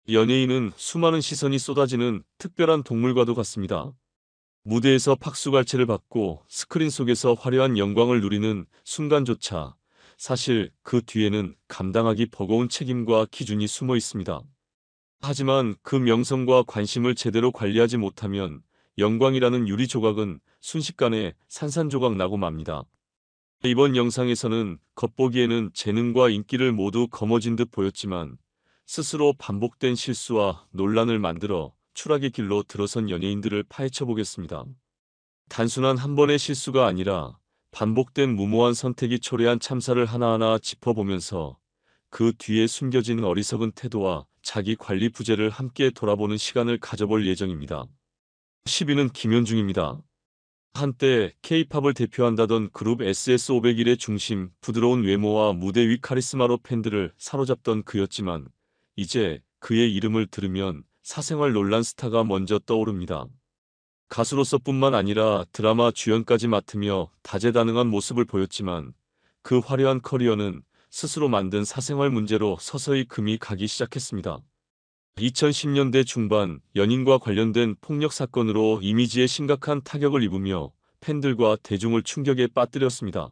연예인은 수많은 시선이 쏟아지는 특별한 동물과도 같습니다. 무대에서 박수갈채를 받고 스크린 속에서 화려한 영광을 누리는 순간조차 사실 그 뒤에는 감당하기 버거운 책임과 기준이 숨어 있습니다. 하지만 그 명성과 관심을 제대로 관리하지 못하면 영광이라는 유리 조각은 순식간에 산산조각 나고 맙니다. 이번 영상에서는 겉보기에는 재능과 인기를 모두 거머쥔 듯 보였지만 스스로 반복된 실수와 논란을 만들어 추락의 길로 들어선 연예인들을 파헤쳐 보겠습니다. 단순한 한 번의 실수가 아니라 반복된 무모한 선택이 초래한 참사를 하나하나 짚어보면서 그 뒤에 숨겨진 어리석은 태도와 자기 관리 부재를 함께 돌아보는 시간을 가져볼 예정입니다. 10위는 김현중입니다. 한때 K-팝을 대표한다던 그룹 SS501의 중심, 부드러운 외모와 무대 위 카리스마로 팬들을 사로잡던 그였지만 이제 그의 이름을 들으면 사생활 논란 스타가 먼저 떠오릅니다. 가수로서뿐만 아니라 드라마 주연까지 맡으며 다재다능한 모습을 보였지만 그 화려한 커리어는 스스로 만든 사생활 문제로 서서히 금이 가기 시작했습니다. 2010년대 중반 연인과 관련된 폭력 사건으로 이미지에 심각한 타격을 입으며 팬들과 대중을 충격에 빠뜨렸습니다.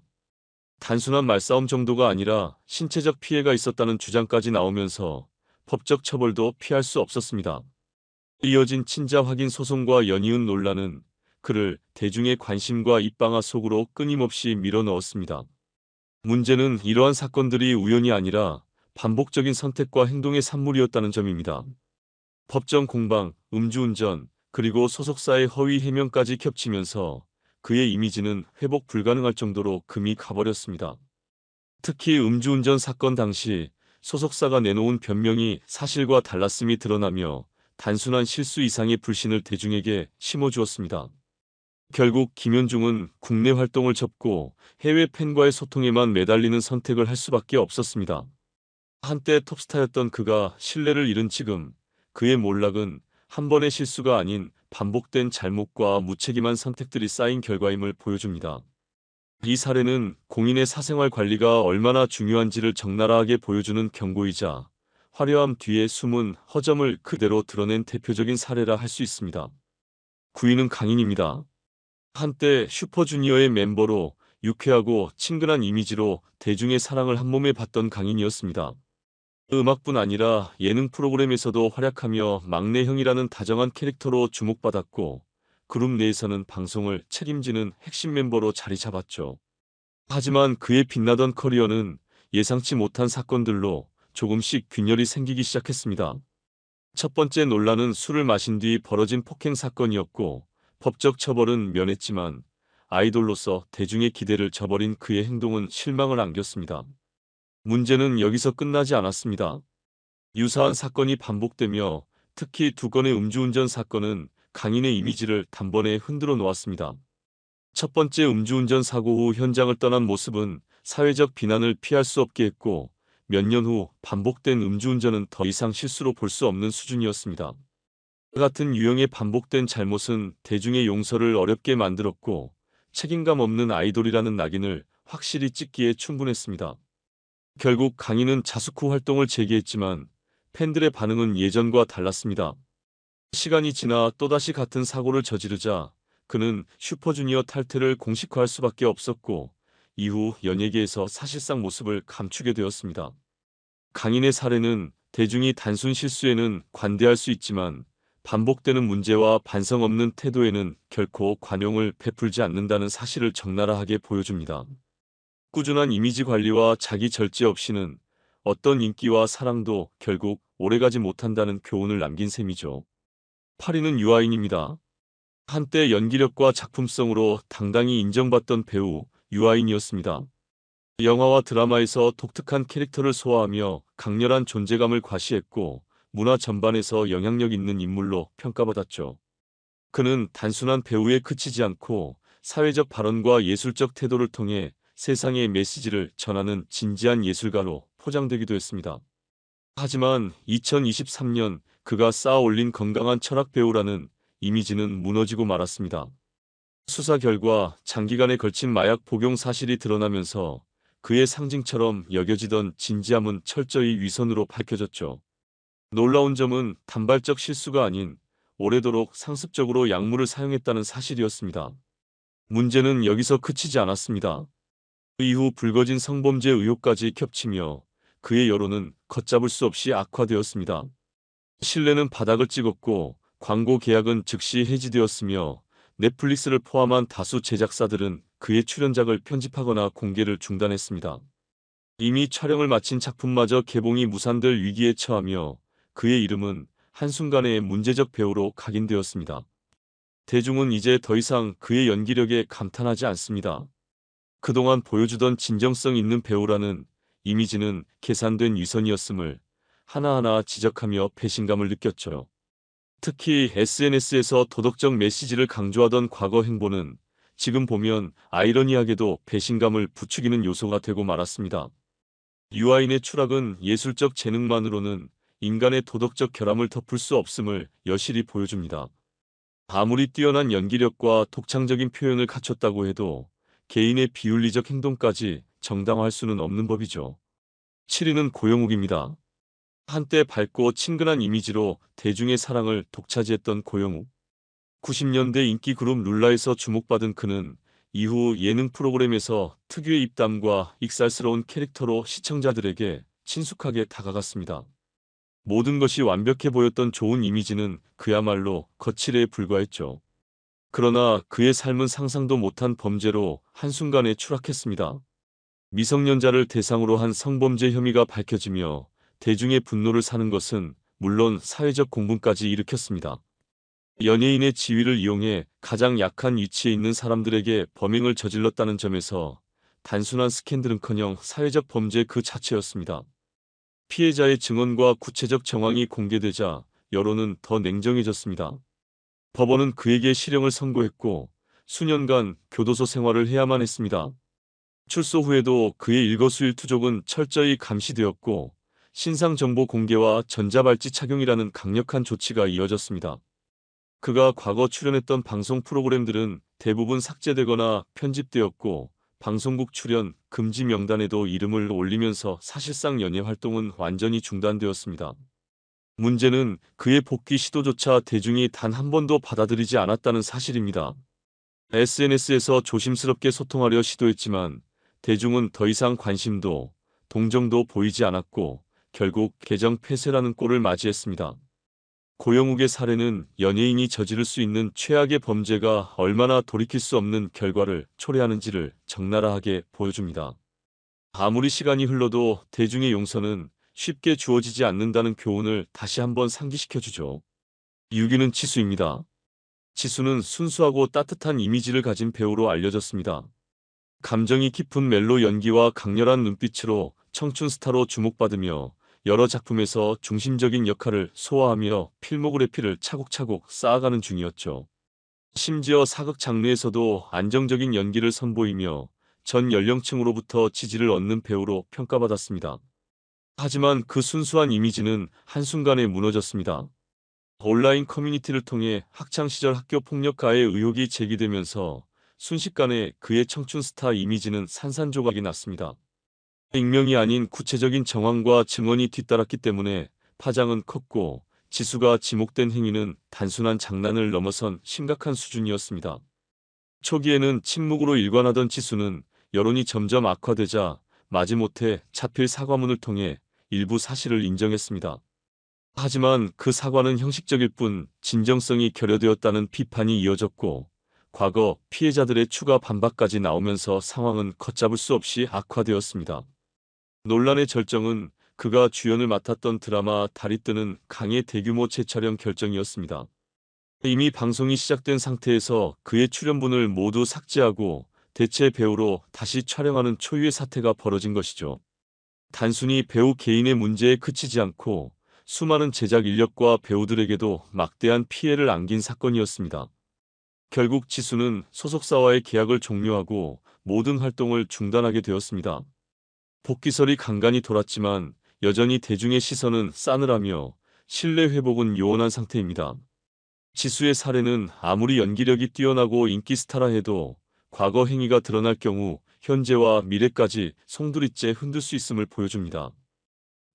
단순한 말싸움 정도가 아니라 신체적 피해가 있었다는 주장까지 나오면서 법적 처벌도 피할 수 없었습니다. 이어진 친자 확인 소송과 연이은 논란은 그를 대중의 관심과 입방아 속으로 끊임없이 밀어넣었습니다. 문제는 이러한 사건들이 우연이 아니라 반복적인 선택과 행동의 산물이었다는 점입니다. 법정 공방, 음주운전, 그리고 소속사의 허위 해명까지 겹치면서 그의 이미지는 회복 불가능할 정도로 금이 가버렸습니다. 특히 음주운전 사건 당시 소속사가 내놓은 변명이 사실과 달랐음이 드러나며 단순한 실수 이상의 불신을 대중에게 심어주었습니다. 결국 김현중은 국내 활동을 접고 해외 팬과의 소통에만 매달리는 선택을 할 수밖에 없었습니다. 한때 톱스타였던 그가 신뢰를 잃은 지금 그의 몰락은 한 번의 실수가 아닌 반복된 잘못과 무책임한 선택들이 쌓인 결과임을 보여줍니다. 이 사례는 공인의 사생활 관리가 얼마나 중요한지를 적나라하게 보여주는 경고이자 화려함 뒤에 숨은 허점을 그대로 드러낸 대표적인 사례라 할 수 있습니다. 9위는 강인입니다. 한때 슈퍼주니어의 멤버로 유쾌하고 친근한 이미지로 대중의 사랑을 한몸에 받던 강인이었습니다. 음악뿐 아니라 예능 프로그램에서도 활약하며 막내형이라는 다정한 캐릭터로 주목받았고 그룹 내에서는 방송을 책임지는 핵심 멤버로 자리 잡았죠. 하지만 그의 빛나던 커리어는 예상치 못한 사건들로 조금씩 균열이 생기기 시작했습니다. 첫 번째 논란은 술을 마신 뒤 벌어진 폭행 사건이었고 법적 처벌은 면했지만 아이돌로서 대중의 기대를 저버린 그의 행동은 실망을 안겼습니다. 문제는 여기서 끝나지 않았습니다. 유사한 사건이 반복되며 특히 두 건의 음주운전 사건은 강인의 이미지를 단번에 흔들어 놓았습니다. 첫 번째 음주운전 사고 후 현장을 떠난 모습은 사회적 비난을 피할 수 없게 했고 몇 년 후 반복된 음주운전은 더 이상 실수로 볼 수 없는 수준이었습니다. 같은 유형의 반복된 잘못은 대중의 용서를 어렵게 만들었고 책임감 없는 아이돌이라는 낙인을 확실히 찍기에 충분했습니다. 결국 강인은 자숙 후 활동을 재개했지만 팬들의 반응은 예전과 달랐습니다. 시간이 지나 또다시 같은 사고를 저지르자 그는 슈퍼주니어 탈퇴를 공식화할 수밖에 없었고 이후 연예계에서 사실상 모습을 감추게 되었습니다. 강인의 사례는 대중이 단순 실수에는 관대할 수 있지만 반복되는 문제와 반성 없는 태도에는 결코 관용을 베풀지 않는다는 사실을 적나라하게 보여줍니다. 꾸준한 이미지 관리와 자기 절제 없이는 어떤 인기와 사랑도 결국 오래가지 못한다는 교훈을 남긴 셈이죠. 8위는 유아인입니다. 한때 연기력과 작품성으로 당당히 인정받던 배우 유아인이었습니다. 영화와 드라마에서 독특한 캐릭터를 소화하며 강렬한 존재감을 과시했고 문화 전반에서 영향력 있는 인물로 평가받았죠. 그는 단순한 배우에 그치지 않고 사회적 발언과 예술적 태도를 통해 세상의 메시지를 전하는 진지한 예술가로 포장되기도 했습니다. 하지만 2023년 그가 쌓아올린 건강한 철학 배우라는 이미지는 무너지고 말았습니다. 수사 결과 장기간에 걸친 마약 복용 사실이 드러나면서 그의 상징처럼 여겨지던 진지함은 철저히 위선으로 밝혀졌죠. 놀라운 점은 단발적 실수가 아닌 오래도록 상습적으로 약물을 사용했다는 사실이었습니다. 문제는 여기서 그치지 않았습니다. 그 이후 불거진 성범죄 의혹까지 겹치며 그의 여론은 걷잡을 수 없이 악화되었습니다. 신뢰는 바닥을 찍었고 광고 계약은 즉시 해지되었으며 넷플릭스를 포함한 다수 제작사들은 그의 출연작을 편집하거나 공개를 중단했습니다. 이미 촬영을 마친 작품마저 개봉이 무산될 위기에 처하며 그의 이름은 한순간에 문제적 배우로 각인되었습니다. 대중은 이제 더 이상 그의 연기력에 감탄하지 않습니다. 그동안 보여주던 진정성 있는 배우라는 이미지는 계산된 위선이었음을 하나하나 지적하며 배신감을 느꼈죠. 특히 SNS에서 도덕적 메시지를 강조하던 과거 행보는 지금 보면 아이러니하게도 배신감을 부추기는 요소가 되고 말았습니다. 유아인의 추락은 예술적 재능만으로는 인간의 도덕적 결함을 덮을 수 없음을 여실히 보여줍니다. 아무리 뛰어난 연기력과 독창적인 표현을 갖췄다고 해도 개인의 비윤리적 행동까지 정당화할 수는 없는 법이죠. 7위는 고영욱입니다. 한때 밝고 친근한 이미지로 대중의 사랑을 독차지했던 고영욱. 90년대 인기 그룹 룰라에서 주목받은 그는 이후 예능 프로그램에서 특유의 입담과 익살스러운 캐릭터로 시청자들에게 친숙하게 다가갔습니다. 모든 것이 완벽해 보였던 좋은 이미지는 그야말로 거칠에 불과했죠. 그러나 그의 삶은 상상도 못한 범죄로 한순간에 추락했습니다. 미성년자를 대상으로 한 성범죄 혐의가 밝혀지며 대중의 분노를 사는 것은 물론 사회적 공분까지 일으켰습니다. 연예인의 지위를 이용해 가장 약한 위치에 있는 사람들에게 범행을 저질렀다는 점에서 단순한 스캔들은커녕 사회적 범죄 그 자체였습니다. 피해자의 증언과 구체적 정황이 공개되자 여론은 더 냉정해졌습니다. 법원은 그에게 실형을 선고했고 수년간 교도소 생활을 해야만 했습니다. 출소 후에도 그의 일거수일투족은 철저히 감시되었고 신상 정보 공개와 전자발찌 착용이라는 강력한 조치가 이어졌습니다. 그가 과거 출연했던 방송 프로그램들은 대부분 삭제되거나 편집되었고 방송국 출연 금지 명단에도 이름을 올리면서 사실상 연예 활동은 완전히 중단되었습니다. 문제는 그의 복귀 시도조차 대중이 단 한 번도 받아들이지 않았다는 사실입니다. SNS에서 조심스럽게 소통하려 시도했지만 대중은 더 이상 관심도 동정도 보이지 않았고 결국 계정 폐쇄라는 꼴을 맞이했습니다. 고영욱의 사례는 연예인이 저지를 수 있는 최악의 범죄가 얼마나 돌이킬 수 없는 결과를 초래하는지를 적나라하게 보여줍니다. 아무리 시간이 흘러도 대중의 용서는 쉽게 주어지지 않는다는 교훈을 다시 한번 상기시켜주죠. 6위는 지수입니다. 지수는 순수하고 따뜻한 이미지를 가진 배우로 알려졌습니다. 감정이 깊은 멜로 연기와 강렬한 눈빛으로 청춘 스타로 주목받으며 여러 작품에서 중심적인 역할을 소화하며 필모그래피를 차곡차곡 쌓아가는 중이었죠. 심지어 사극 장르에서도 안정적인 연기를 선보이며 전 연령층으로부터 지지를 얻는 배우로 평가받았습니다. 하지만 그 순수한 이미지는 한순간에 무너졌습니다. 온라인 커뮤니티를 통해 학창시절 학교 폭력 가해 의혹이 제기되면서 순식간에 그의 청춘 스타 이미지는 산산조각이 났습니다. 익명이 아닌 구체적인 정황과 증언이 뒤따랐기 때문에 파장은 컸고 지수가 지목된 행위는 단순한 장난을 넘어선 심각한 수준이었습니다. 초기에는 침묵으로 일관하던 지수는 여론이 점점 악화되자 마지못해 자필 사과문을 통해 일부 사실을 인정했습니다. 하지만 그 사과는 형식적일 뿐 진정성이 결여되었다는 비판이 이어졌고 과거 피해자들의 추가 반박까지 나오면서 상황은 걷잡을 수 없이 악화되었습니다. 논란의 절정은 그가 주연을 맡았던 드라마 달이 뜨는 강의 대규모 재촬영 결정이었습니다. 이미 방송이 시작된 상태에서 그의 출연분을 모두 삭제하고 대체 배우로 다시 촬영하는 초유의 사태가 벌어진 것이죠. 단순히 배우 개인의 문제에 그치지 않고 수많은 제작 인력과 배우들에게도 막대한 피해를 안긴 사건이었습니다. 결국 지수는 소속사와의 계약을 종료하고 모든 활동을 중단하게 되었습니다. 복귀설이 간간히 돌았지만 여전히 대중의 시선은 싸늘하며 신뢰 회복은 요원한 상태입니다. 지수의 사례는 아무리 연기력이 뛰어나고 인기 스타라 해도 과거 행위가 드러날 경우 현재와 미래까지 송두리째 흔들 수 있음을 보여줍니다.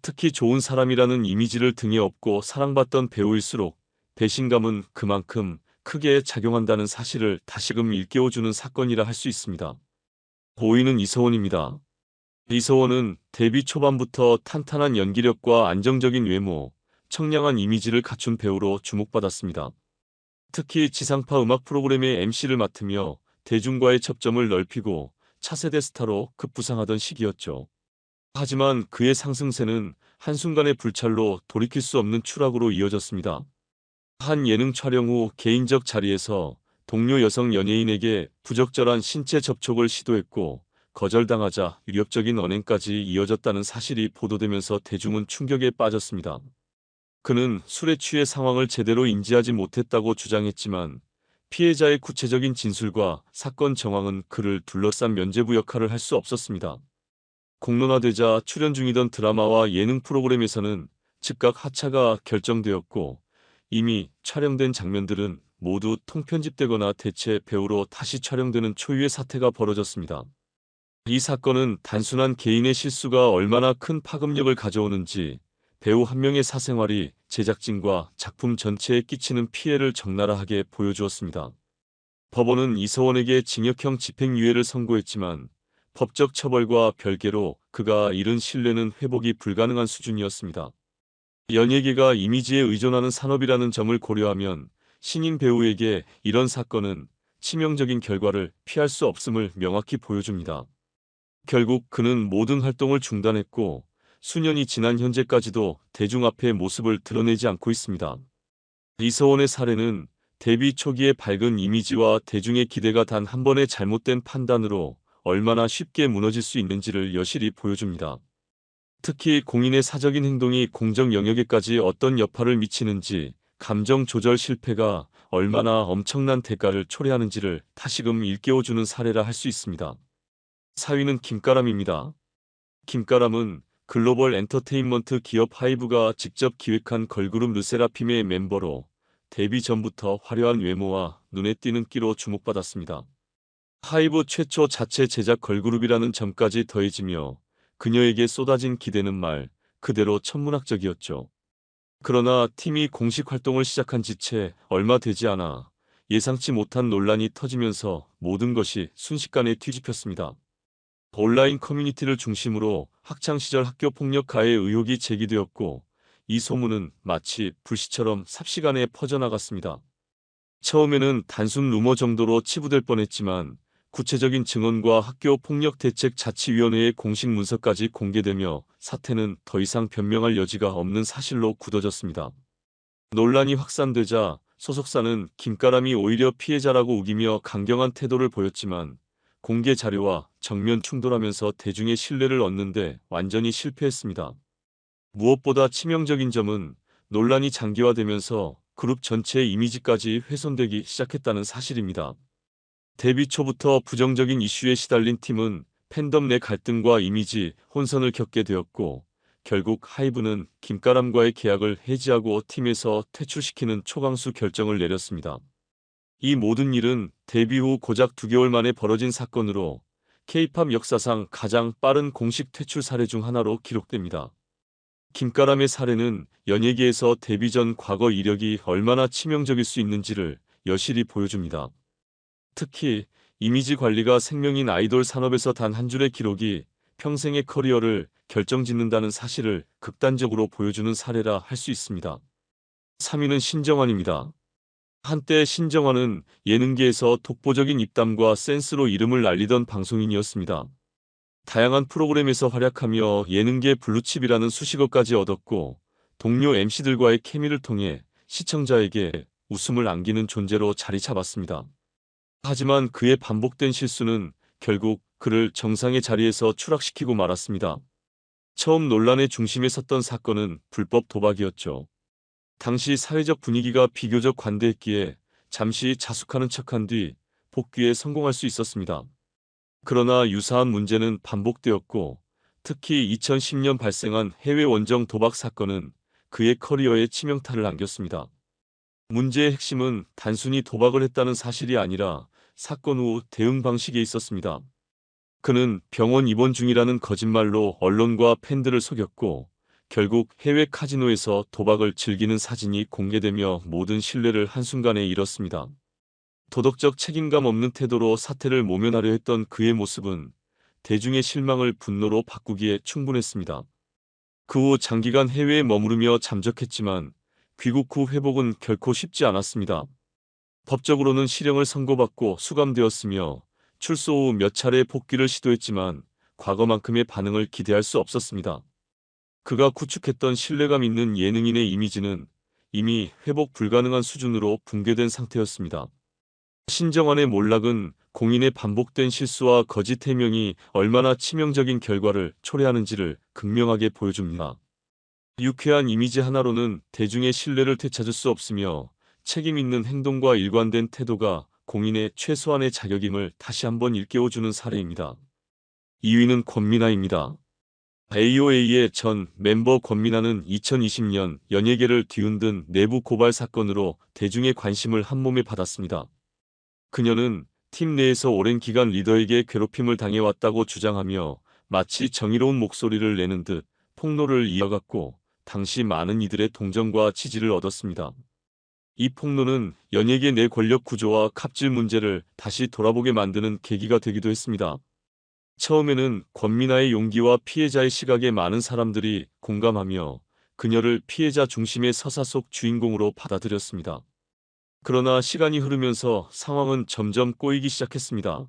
특히 좋은 사람이라는 이미지를 등에 업고 사랑받던 배우일수록 배신감은 그만큼 크게 작용한다는 사실을 다시금 일깨워주는 사건이라 할 수 있습니다. 5위는 이서원입니다. 이서원은 데뷔 초반부터 탄탄한 연기력과 안정적인 외모, 청량한 이미지를 갖춘 배우로 주목받았습니다. 특히 지상파 음악 프로그램의 MC를 맡으며 대중과의 접점을 넓히고 차세대 스타로 급부상하던 시기였죠. 하지만 그의 상승세는 한순간의 불찰로 돌이킬 수 없는 추락으로 이어졌습니다. 한 예능 촬영 후 개인적 자리에서 동료 여성 연예인에게 부적절한 신체 접촉을 시도했고 거절당하자 위협적인 언행까지 이어졌다는 사실이 보도되면서 대중은 충격에 빠졌습니다. 그는 술에 취해 상황을 제대로 인지하지 못했다고 주장했지만 피해자의 구체적인 진술과 사건 정황은 그를 둘러싼 면죄부 역할을 할 수 없었습니다. 공론화되자 출연 중이던 드라마와 예능 프로그램에서는 즉각 하차가 결정되었고 이미 촬영된 장면들은 모두 통편집되거나 대체 배우로 다시 촬영되는 초유의 사태가 벌어졌습니다. 이 사건은 단순한 개인의 실수가 얼마나 큰 파급력을 가져오는지 배우 한 명의 사생활이 제작진과 작품 전체에 끼치는 피해를 적나라하게 보여주었습니다. 법원은 이서원에게 징역형 집행유예를 선고했지만 법적 처벌과 별개로 그가 잃은 신뢰는 회복이 불가능한 수준이었습니다. 연예계가 이미지에 의존하는 산업이라는 점을 고려하면 신인 배우에게 이런 사건은 치명적인 결과를 피할 수 없음을 명확히 보여줍니다. 결국 그는 모든 활동을 중단했고 수년이 지난 현재까지도 대중 앞에 모습을 드러내지 않고 있습니다. 이서원의 사례는 데뷔 초기의 밝은 이미지와 대중의 기대가 단 한 번의 잘못된 판단으로 얼마나 쉽게 무너질 수 있는지를 여실히 보여줍니다. 특히 공인의 사적인 행동이 공적 영역에까지 어떤 여파를 미치는지, 감정 조절 실패가 얼마나 엄청난 대가를 초래하는지를 다시금 일깨워주는 사례라 할 수 있습니다. 4위는 김가람입니다. 김가람은 글로벌 엔터테인먼트 기업 하이브가 직접 기획한 걸그룹 르세라핌의 멤버로 데뷔 전부터 화려한 외모와 눈에 띄는 끼로 주목받았습니다. 하이브 최초 자체 제작 걸그룹이라는 점까지 더해지며 그녀에게 쏟아진 기대는 말 그대로 천문학적이었죠. 그러나 팀이 공식 활동을 시작한 지 채 얼마 되지 않아 예상치 못한 논란이 터지면서 모든 것이 순식간에 뒤집혔습니다. 온라인 커뮤니티를 중심으로 학창시절 학교폭력 가해 의혹이 제기되었고 이 소문은 마치 불씨처럼 삽시간에 퍼져나갔습니다. 처음에는 단순 루머 정도로 치부될 뻔했지만 구체적인 증언과 학교폭력대책자치위원회의 공식 문서까지 공개되며 사태는 더 이상 변명할 여지가 없는 사실로 굳어졌습니다. 논란이 확산되자 소속사는 김가람이 오히려 피해자라고 우기며 강경한 태도를 보였지만 공개 자료와 정면 충돌하면서 대중의 신뢰를 얻는데 완전히 실패했습니다. 무엇보다 치명적인 점은 논란이 장기화되면서 그룹 전체의 이미지까지 훼손되기 시작했다는 사실입니다. 데뷔 초부터 부정적인 이슈에 시달린 팀은 팬덤 내 갈등과 이미지 혼선을 겪게 되었고 결국 하이브는 김가람과의 계약을 해지하고 팀에서 퇴출시키는 초강수 결정을 내렸습니다. 이 모든 일은 데뷔 후 고작 2개월 만에 벌어진 사건으로 K-팝 역사상 가장 빠른 공식 퇴출 사례 중 하나로 기록됩니다. 김가람의 사례는 연예계에서 데뷔 전 과거 이력이 얼마나 치명적일 수 있는지를 여실히 보여줍니다. 특히 이미지 관리가 생명인 아이돌 산업에서 단 한 줄의 기록이 평생의 커리어를 결정짓는다는 사실을 극단적으로 보여주는 사례라 할 수 있습니다. 3위는 신정환입니다. 한때 신정환은 예능계에서 독보적인 입담과 센스로 이름을 날리던 방송인이었습니다. 다양한 프로그램에서 활약하며 예능계 블루칩이라는 수식어까지 얻었고 동료 MC들과의 케미를 통해 시청자에게 웃음을 안기는 존재로 자리 잡았습니다. 하지만 그의 반복된 실수는 결국 그를 정상의 자리에서 추락시키고 말았습니다. 처음 논란의 중심에 섰던 사건은 불법 도박이었죠. 당시 사회적 분위기가 비교적 관대했기에 잠시 자숙하는 척한 뒤 복귀에 성공할 수 있었습니다. 그러나 유사한 문제는 반복되었고 특히 2010년 발생한 해외 원정 도박 사건은 그의 커리어에 치명타를 안겼습니다. 문제의 핵심은 단순히 도박을 했다는 사실이 아니라 사건 후 대응 방식에 있었습니다. 그는 병원 입원 중이라는 거짓말로 언론과 팬들을 속였고 결국 해외 카지노에서 도박을 즐기는 사진이 공개되며 모든 신뢰를 한순간에 잃었습니다. 도덕적 책임감 없는 태도로 사태를 모면하려 했던 그의 모습은 대중의 실망을 분노로 바꾸기에 충분했습니다. 그 후 장기간 해외에 머무르며 잠적했지만 귀국 후 회복은 결코 쉽지 않았습니다. 법적으로는 실형을 선고받고 수감되었으며 출소 후 몇 차례 복귀를 시도했지만 과거만큼의 반응을 기대할 수 없었습니다. 그가 구축했던 신뢰감 있는 예능인의 이미지는 이미 회복 불가능한 수준으로 붕괴된 상태였습니다. 신정환의 몰락은 공인의 반복된 실수와 거짓 해명이 얼마나 치명적인 결과를 초래하는지를 극명하게 보여줍니다. 유쾌한 이미지 하나로는 대중의 신뢰를 되찾을 수 없으며 책임 있는 행동과 일관된 태도가 공인의 최소한의 자격임을 다시 한번 일깨워주는 사례입니다. 2위는 권민아입니다. AOA의 전 멤버 권민아는 2020년 연예계를 뒤흔든 내부 고발 사건으로 대중의 관심을 한몸에 받았습니다. 그녀는 팀 내에서 오랜 기간 리더에게 괴롭힘을 당해왔다고 주장하며 마치 정의로운 목소리를 내는 듯 폭로를 이어갔고 당시 많은 이들의 동정과 지지를 얻었습니다. 이 폭로는 연예계 내 권력 구조와 갑질 문제를 다시 돌아보게 만드는 계기가 되기도 했습니다. 처음에는 권민아의 용기와 피해자의 시각에 많은 사람들이 공감하며 그녀를 피해자 중심의 서사 속 주인공으로 받아들였습니다. 그러나 시간이 흐르면서 상황은 점점 꼬이기 시작했습니다.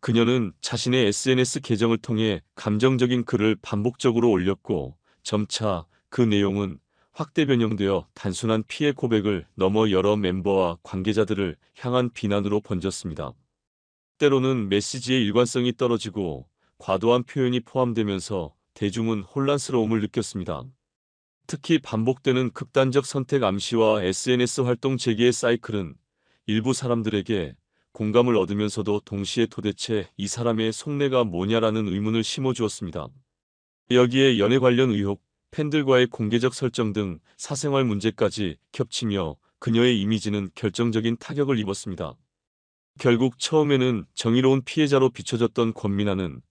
그녀는 자신의 SNS 계정을 통해 감정적인 글을 반복적으로 올렸고 점차 그 내용은 확대 변형되어 단순한 피해 고백을 넘어 여러 멤버와 관계자들을 향한 비난으로 번졌습니다. 때로는 메시지의 일관성이 떨어지고 과도한 표현이 포함되면서 대중은 혼란스러움을 느꼈습니다. 특히 반복되는 극단적 선택 암시와 SNS 활동 재개의 사이클은 일부 사람들에게 공감을 얻으면서도 동시에 도대체 이 사람의 속내가 뭐냐라는 의문을 심어주었습니다. 여기에 연애 관련 의혹, 팬들과의 공개적 설정 등 사생활 문제까지 겹치며 그녀의 이미지는 결정적인 타격을 입었습니다. 결국 처음에는 정의로운 피해자로 비춰졌던 권민아는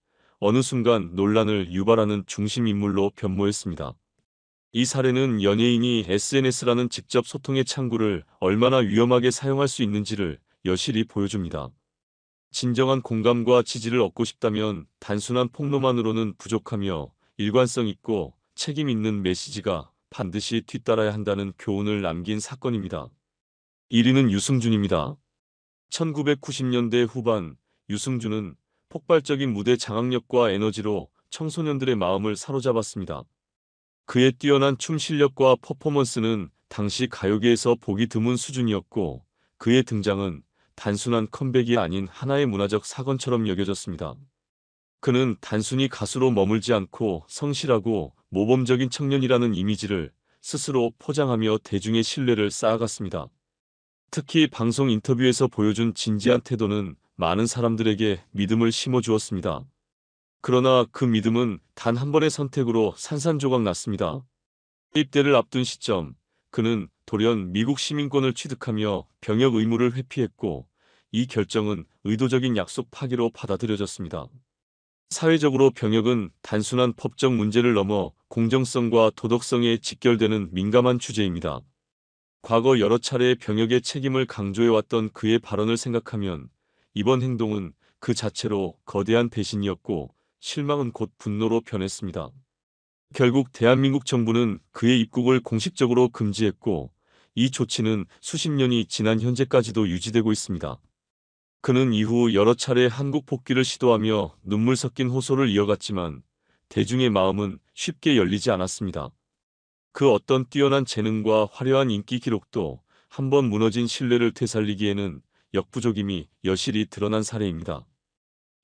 어느 순간 논란을 유발하는 중심 인물로 변모했습니다. 이 사례는 연예인이 SNS라는 직접 소통의 창구를 얼마나 위험하게 사용할 수 있는지를 여실히 보여줍니다. 진정한 공감과 지지를 얻고 싶다면 단순한 폭로만으로는 부족하며 일관성 있고 책임 있는 메시지가 반드시 뒤따라야 한다는 교훈을 남긴 사건입니다. 1위는 유승준입니다. 1990년대 후반 유승준은 폭발적인 무대 장악력과 에너지로 청소년들의 마음을 사로잡았습니다. 그의 뛰어난 춤 실력과 퍼포먼스는 당시 가요계에서 보기 드문 수준이었고 그의 등장은 단순한 컴백이 아닌 하나의 문화적 사건처럼 여겨졌습니다. 그는 단순히 가수로 머물지 않고 성실하고 모범적인 청년이라는 이미지를 스스로 포장하며 대중의 신뢰를 쌓아갔습니다. 특히 방송 인터뷰에서 보여준 진지한 태도는 많은 사람들에게 믿음을 심어주었습니다. 그러나 그 믿음은 단 한 번의 선택으로 산산조각 났습니다. 입대를 앞둔 시점, 그는 돌연 미국 시민권을 취득하며 병역 의무를 회피했고 이 결정은 의도적인 약속 파기로 받아들여졌습니다. 사회적으로 병역은 단순한 법적 문제를 넘어 공정성과 도덕성에 직결되는 민감한 주제입니다. 과거 여러 차례 병역의 책임을 강조해왔던 그의 발언을 생각하면 이번 행동은 그 자체로 거대한 배신이었고 실망은 곧 분노로 변했습니다. 결국 대한민국 정부는 그의 입국을 공식적으로 금지했고 이 조치는 수십 년이 지난 현재까지도 유지되고 있습니다. 그는 이후 여러 차례 한국 복귀를 시도하며 눈물 섞인 호소를 이어갔지만 대중의 마음은 쉽게 열리지 않았습니다. 그 어떤 뛰어난 재능과 화려한 인기 기록도 한번 무너진 신뢰를 되살리기에는 역부족임이 여실히 드러난 사례입니다.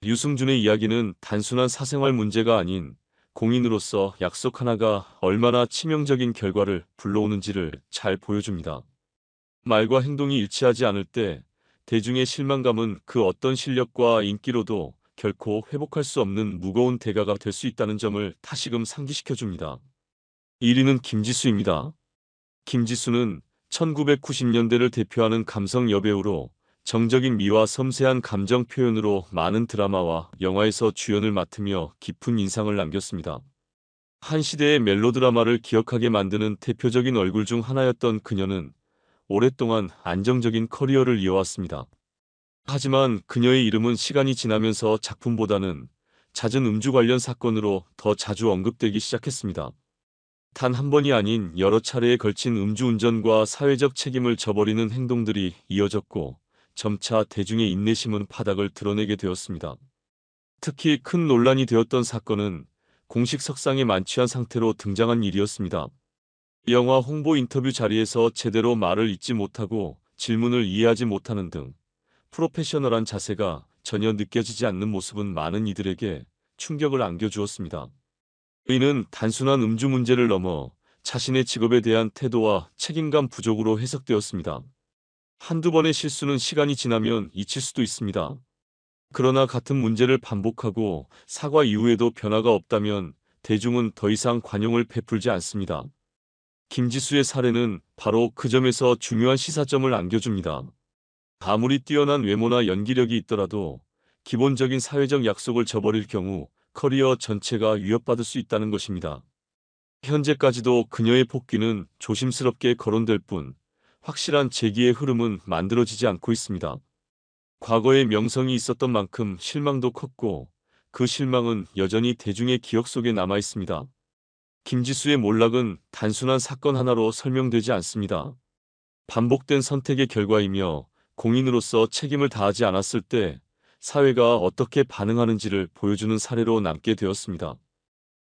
유승준의 이야기는 단순한 사생활 문제가 아닌 공인으로서 약속 하나가 얼마나 치명적인 결과를 불러오는지를 잘 보여줍니다. 말과 행동이 일치하지 않을 때 대중의 실망감은 그 어떤 실력과 인기로도 결코 회복할 수 없는 무거운 대가가 될 수 있다는 점을 다시금 상기시켜줍니다. 1위는 김지수입니다. 김지수는 1990년대를 대표하는 감성 여배우로 정적인 미와 섬세한 감정 표현으로 많은 드라마와 영화에서 주연을 맡으며 깊은 인상을 남겼습니다. 한 시대의 멜로드라마를 기억하게 만드는 대표적인 얼굴 중 하나였던 그녀는 오랫동안 안정적인 커리어를 이어왔습니다. 하지만 그녀의 이름은 시간이 지나면서 작품보다는 잦은 음주 관련 사건으로 더 자주 언급되기 시작했습니다. 단 한 번이 아닌 여러 차례에 걸친 음주운전과 사회적 책임을 저버리는 행동들이 이어졌고 점차 대중의 인내심은 바닥을 드러내게 되었습니다. 특히 큰 논란이 되었던 사건은 공식 석상에 만취한 상태로 등장한 일이었습니다. 영화 홍보 인터뷰 자리에서 제대로 말을 잇지 못하고 질문을 이해하지 못하는 등 프로페셔널한 자세가 전혀 느껴지지 않는 모습은 많은 이들에게 충격을 안겨주었습니다. 이는 단순한 음주 문제를 넘어 자신의 직업에 대한 태도와 책임감 부족으로 해석되었습니다. 한두 번의 실수는 시간이 지나면 잊힐 수도 있습니다. 그러나 같은 문제를 반복하고 사과 이후에도 변화가 없다면 대중은 더 이상 관용을 베풀지 않습니다. 김지수의 사례는 바로 그 점에서 중요한 시사점을 안겨줍니다. 아무리 뛰어난 외모나 연기력이 있더라도 기본적인 사회적 약속을 저버릴 경우 커리어 전체가 위협받을 수 있다는 것입니다. 현재까지도 그녀의 복귀는 조심스럽게 거론될 뿐 확실한 재기의 흐름은 만들어지지 않고 있습니다. 과거에 명성이 있었던 만큼 실망도 컸고 그 실망은 여전히 대중의 기억 속에 남아 있습니다. 김지수의 몰락은 단순한 사건 하나로 설명되지 않습니다. 반복된 선택의 결과이며 공인으로서 책임을 다하지 않았을 때 사회가 어떻게 반응하는지를 보여주는 사례로 남게 되었습니다.